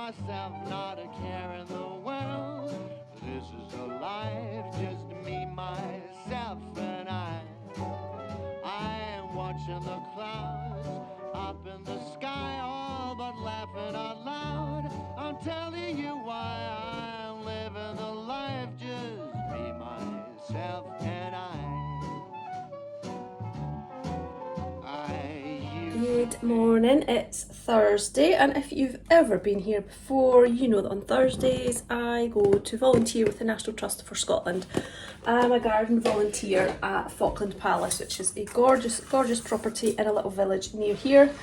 myself, not a care in the world. This is a life, just me, myself, and I. I am watching the clouds up in the sky, all but laughing out loud. I'm telling you why I'm living the life, just me, myself, and I. Good morning, it's Thursday, and if you've ever been here before, you know that on Thursdays I go to volunteer with the National Trust for Scotland. I'm a garden volunteer at Falkland Palace, which is a gorgeous, gorgeous property in a little village near here.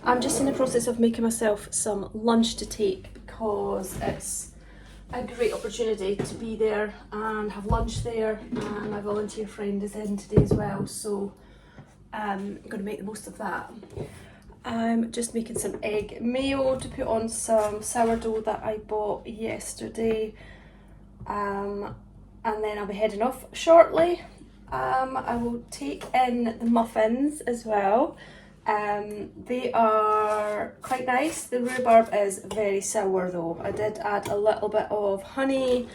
I'm just in the process of making myself some lunch to take because it's a great opportunity to be there and have lunch there, and my volunteer friend is in today as well, so I'm going to make the most of that. I'm just making some egg mayo to put on some sourdough that I bought yesterday, and then I'll be heading off shortly. I will take in the muffins as well. They are quite nice. The rhubarb is very sour though. I did add a little bit of honey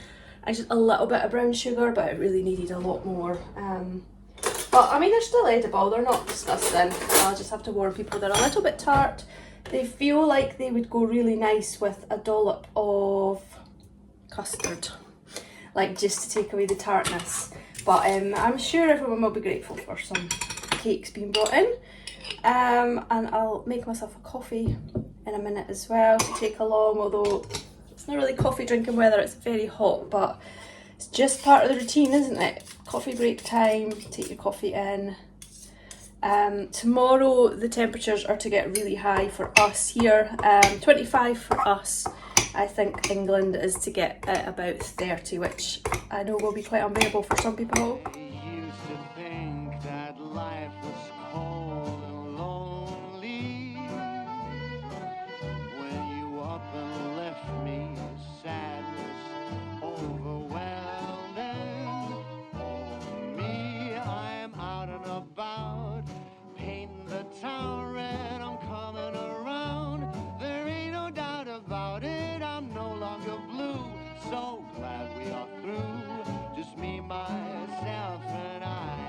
and just a little bit of brown sugar, but it really needed a lot more. But I mean, they're still edible, they're not disgusting. I'll just have to warn people they're a little bit tart. They feel like they would go really nice with a dollop of custard, like just to take away the tartness. But I'm sure everyone will be grateful for some cakes being brought in. And I'll make myself a coffee in a minute as well to take along, although it's not really coffee drinking weather, it's very hot, but it's just part of the routine, isn't it? Coffee break time, take your coffee in. Tomorrow the temperatures are to get really high for us here, 25 for us. I think England is to get about 30, which I know will be quite unbearable for some people. I used to think that life was cold and lonely. When you up and left me, sadness overwhelmed and oh me, I'm out and about, painting the town red, I'm coming around. There ain't no doubt about it, I'm no longer blue. So glad we are through, just me, myself, and I.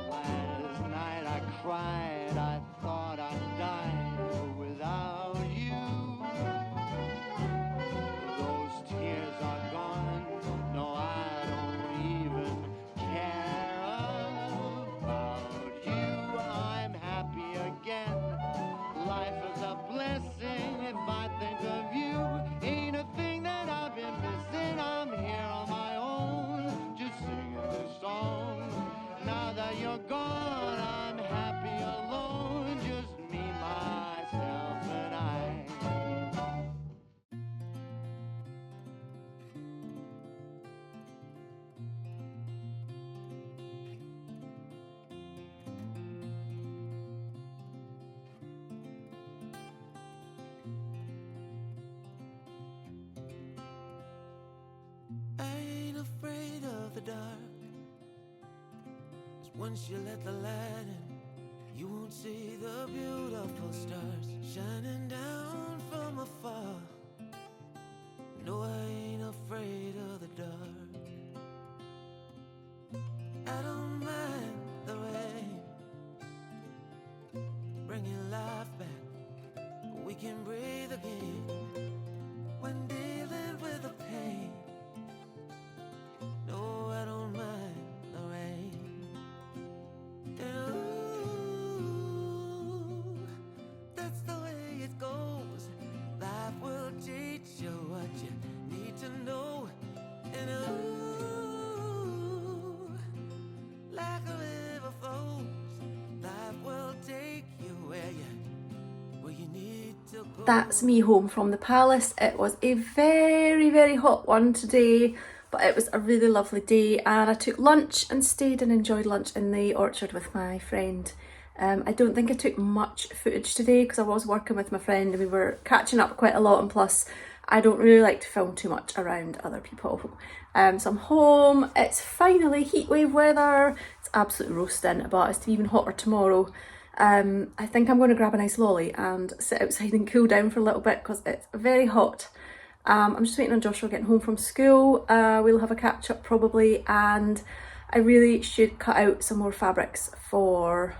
Last night I cried, I thought I'd die without you. Those tears are gone, no, I don't even care about you. I'm happy again, life is a blessing if I think of you. Ain't a thing that I've been missing, I'm here on my own, just singing this song. Now that you're gone, I'm happy alone, just me, myself, and I. I ain't afraid of the dark, 'cause once you let the light in, you won't see the beautiful stars shining down from afar. No, I ain't afraid of the dark. I don't mind the rain, bringing life back. We can breathe again when dealing with the pain. No, I don't mind the rain. And ooh, that's the way it goes. Life That's me home from the palace. It was a very, very hot one today, but it was a really lovely day, and I took lunch and stayed and enjoyed lunch in the orchard with my friend. I don't think I took much footage today because I was working with my friend and we were catching up quite a lot, and plus I don't really like to film too much around other people. So I'm home. It's finally heatwave weather. It's absolutely roasting, but it's to be even hotter tomorrow. I think I'm going to grab a nice lolly and sit outside and cool down for a little bit because it's very hot. I'm just waiting on Joshua getting home from school. We'll have a catch up probably, and I really should cut out some more fabrics for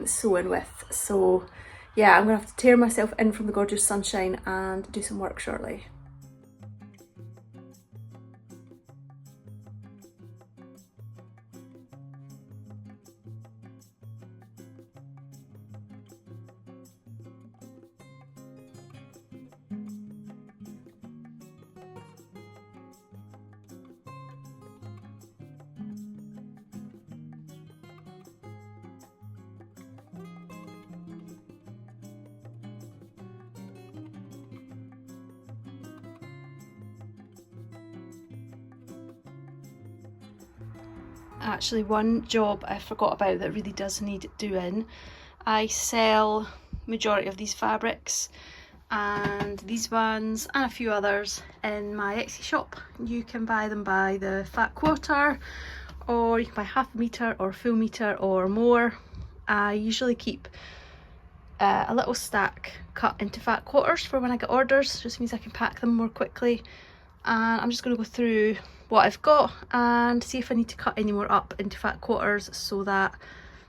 sewing with. So yeah, I'm gonna have to tear myself in from the gorgeous sunshine and do some work shortly. Actually, one job I forgot about that really does need doing. I sell majority of these fabrics and these ones and a few others in my Etsy shop. You can buy them by the fat quarter, or you can buy half a metre or full metre or more. I usually keep a little stack cut into fat quarters for when I get orders, just means I can pack them more quickly. And I'm just going to go through what I've got and see if I need to cut any more up into fat quarters so that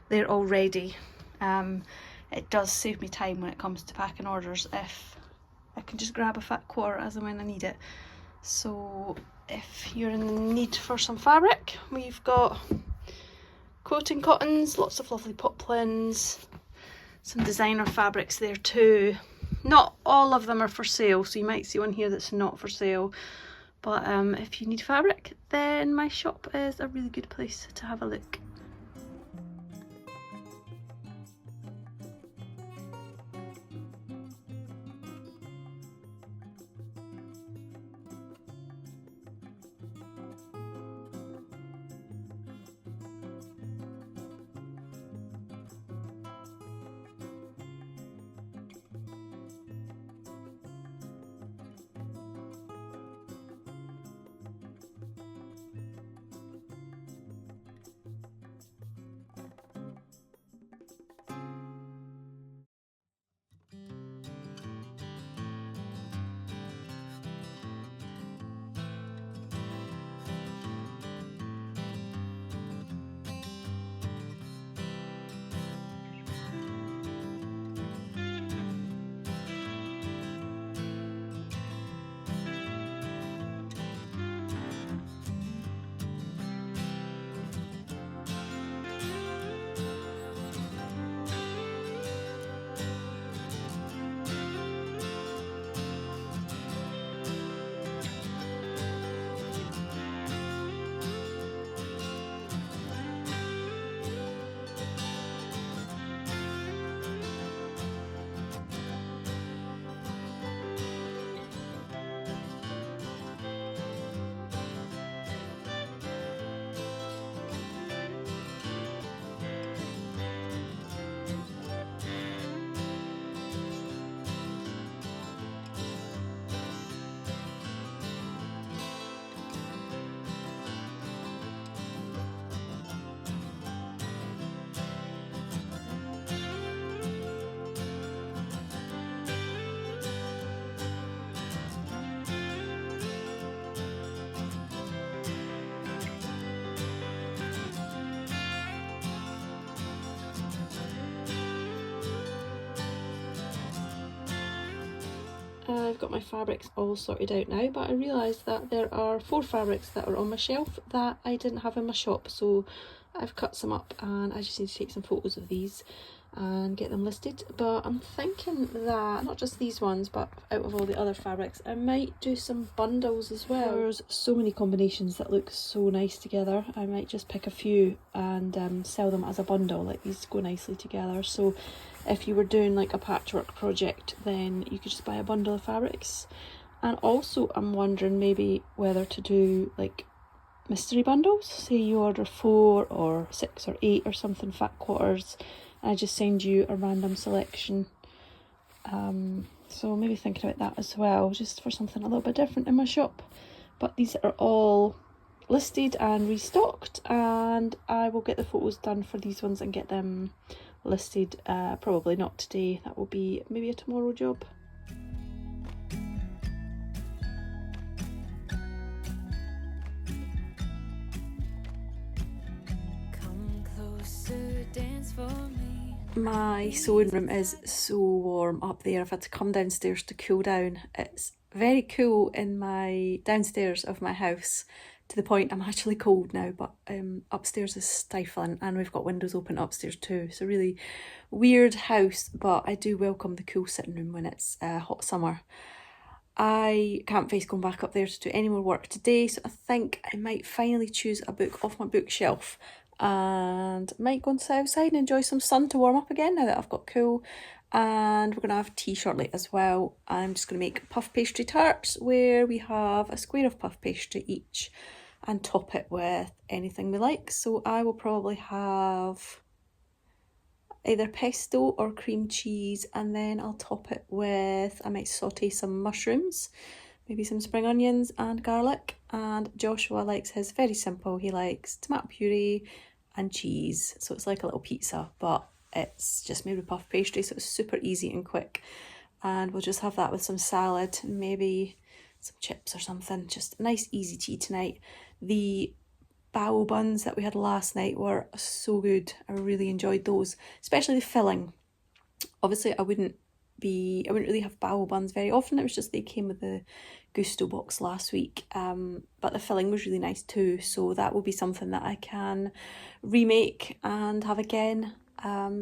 they're all ready. It does save me time when it comes to packing orders if I can just grab a fat quarter as and when I need it. So if you're in the need for some fabric, we've got quilting cottons, lots of lovely poplins, some designer fabrics there too. Not all of them are for sale, so you might see one here that's not for sale. But if you need fabric, then my shop is a really good place to have a look. I've got my fabrics all sorted out now, but I realised that there are 4 fabrics that are on my shelf that I didn't have in my shop, so I've cut some up and I just need to take some photos of these. and get them listed. But I'm thinking that not just these ones, but out of all the other fabrics, I might do some bundles as well. There's so many combinations that look so nice together. I might just pick a few and sell them as a bundle. Like, these go nicely together, so if you were doing like a patchwork project, then you could just buy a bundle of fabrics. And also I'm wondering maybe whether to do like mystery bundles. Say you order 4 or 6 or 8 or something fat quarters, and I just send you a random selection. So maybe thinking about that as well, just for something a little bit different in my shop. But these are all listed and restocked, and I will get the photos done for these ones and get them listed. Probably not today, that will be maybe a tomorrow job. Come closer, dance for me. My sewing room is so warm up there. I've had to come downstairs to cool down. It's very cool in my downstairs of my house, to the point I'm actually cold now, but upstairs is stifling, and we've got windows open upstairs too. It's a really weird house, but I do welcome the cool sitting room when it's hot summer. I can't face going back up there to do any more work today, so I think I might finally choose a book off my bookshelf and might go and sit outside and enjoy some sun to warm up again now that I've got cool. And we're going to have tea shortly as well. I'm just going to make puff pastry tarts, where we have a square of puff pastry each and top it with anything we like. So I will probably have either pesto or cream cheese, and then I'll top it with, I might saute some mushrooms, maybe some spring onions and garlic. And Joshua likes his very simple. He likes tomato puree and cheese, so it's like a little pizza, but it's just made with puff pastry, so it's super easy and quick. And we'll just have that with some salad and maybe some chips or something. Just a nice easy tea tonight. The bao buns that we had last night were so good. I really enjoyed those, especially the filling. Obviously I wouldn't really have bao buns very often. It was just they came with the Gusto box last week, but the filling was really nice too, so that will be something that I can remake and have again.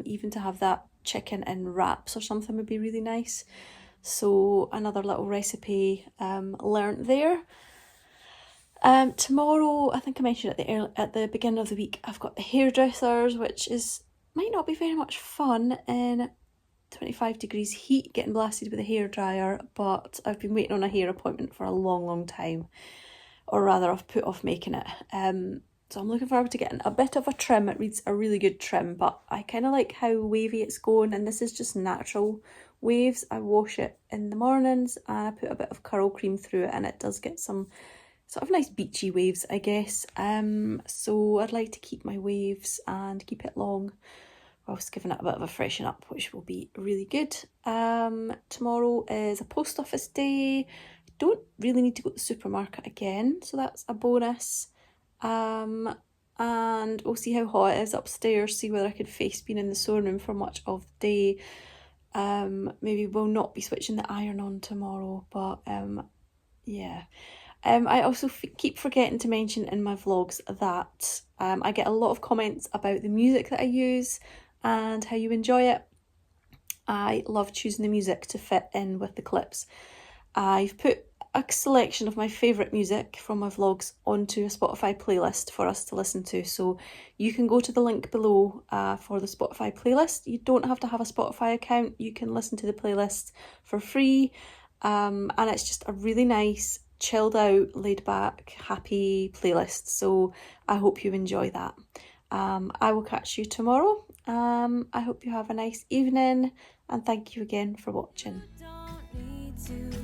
Even to have that chicken in wraps or something would be really nice. So another little recipe learnt there. Tomorrow, I think I mentioned at the beginning of the week, I've got the hairdressers, which might not be very much fun in 25 degrees heat, getting blasted with a hairdryer, but I've been waiting on a hair appointment for a long time, or rather I've put off making it. So I'm looking forward to getting a bit of a trim. It needs a really good trim, but I kind of like how wavy it's going, and this is just natural waves. I wash it in the mornings and I put a bit of curl cream through it, and it does get some sort of nice beachy waves, I guess. So I'd like to keep my waves and keep it long, whilst giving it a bit of a freshen up, which will be really good. Tomorrow is a post office day. I don't really need to go to the supermarket again, so that's a bonus. And we'll see how hot it is upstairs, see whether I could face being in the sewing room for much of the day. Maybe we'll not be switching the iron on tomorrow, but yeah. I also keep forgetting to mention in my vlogs that I get a lot of comments about the music that I use and how you enjoy it. I love choosing the music to fit in with the clips. I've put a selection of my favourite music from my vlogs onto a Spotify playlist for us to listen to, so you can go to the link below for the Spotify playlist. You don't have to have a Spotify account, you can listen to the playlist for free, and it's just a really nice, chilled out, laid back, happy playlist, so I hope you enjoy that. I will catch you tomorrow. I hope you have a nice evening, and thank you again for watching. Don't need to